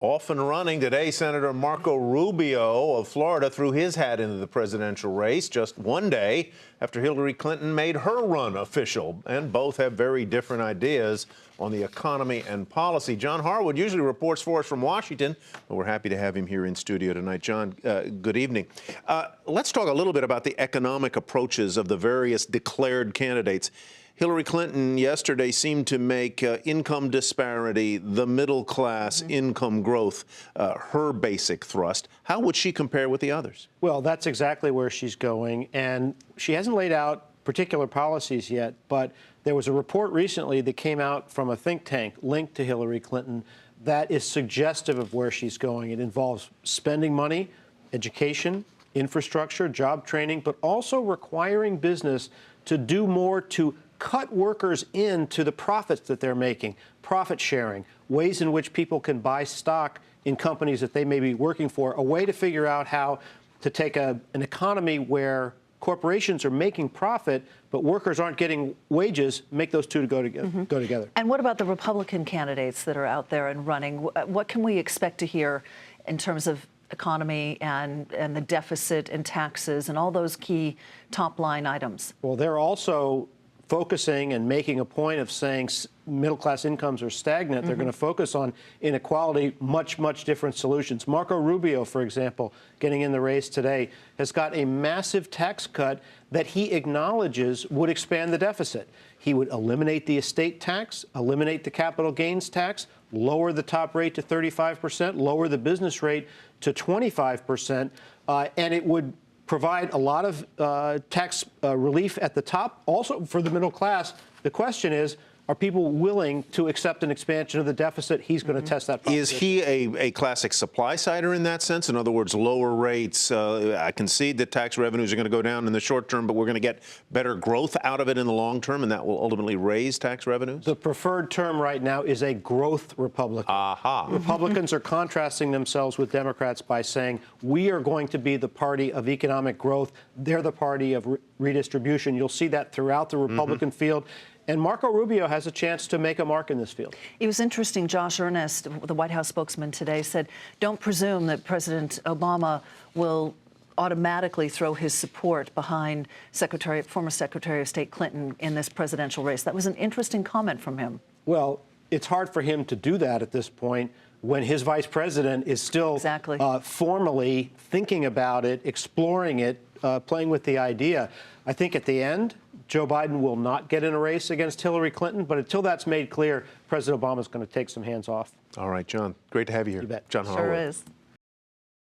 Off and running today, Senator Marco Rubio of Florida threw his hat into the presidential race just one day after Hillary Clinton made her run official. And both have very different ideas on the economy and policy. John Harwood usually reports for us from Washington, but we're happy to have him here in studio tonight. John, good evening. Let's talk a little bit about the economic approaches of the various declared candidates. Hillary Clinton yesterday seemed to make income disparity, the middle class income growth, her basic thrust. How would she compare with the others? Well, that's exactly where she's going. And she hasn't laid out particular policies yet, but there was a report recently that came out from a think tank linked to Hillary Clinton that is suggestive of where she's going. It involves spending money, education, infrastructure, job training, but also requiring business to do more to cut workers into the profits that they're making, profit sharing, ways in which people can buy stock in companies that they may be working for, a way to figure out how to take an economy where corporations are making profit, but workers aren't getting wages, make those two go together. And what about the Republican candidates that are out there and running? What can we expect to hear in terms of economy and the deficit and taxes and all those key top-line items? Well, they're also focusing and making a point of saying middle-class incomes are stagnant. They're going to focus on inequality, much different solutions. Marco Rubio, for example, getting in the race today, has got a massive tax cut that he acknowledges would expand the deficit. He would eliminate the estate tax, eliminate the capital gains tax, lower the top rate to 35%, lower the business rate to 25%, and it would provide a lot of tax relief at the top, also for the middle class. The question is, are people willing to accept an expansion of the deficit? He's going to test that proposition. Is he a classic supply-sider in that sense? In other words, lower rates. I concede that tax revenues are going to go down in the short term, but we're going to get better growth out of it in the long term, and that will ultimately raise tax revenues? The preferred term right now is a growth Republican. Republicans are contrasting themselves with Democrats by saying, we are going to be the party of economic growth. They're the party of redistribution. You'll see that throughout the Republican field. And Marco Rubio has a chance to make a mark in this field. It was interesting. Josh Earnest, the White House spokesman today, said, don't presume that President Obama will automatically throw his support behind former Secretary of State Clinton in this presidential race. That was an interesting comment from him. Well, it's hard for him to do that at this point when his vice president is still formally thinking about it, exploring it, playing with the idea. I think at the end, Joe Biden will not get in a race against Hillary Clinton, but until that's made clear, President Obama is going to take some hands off. All right, John, great to have you here. You bet. John Harwood. Sure is.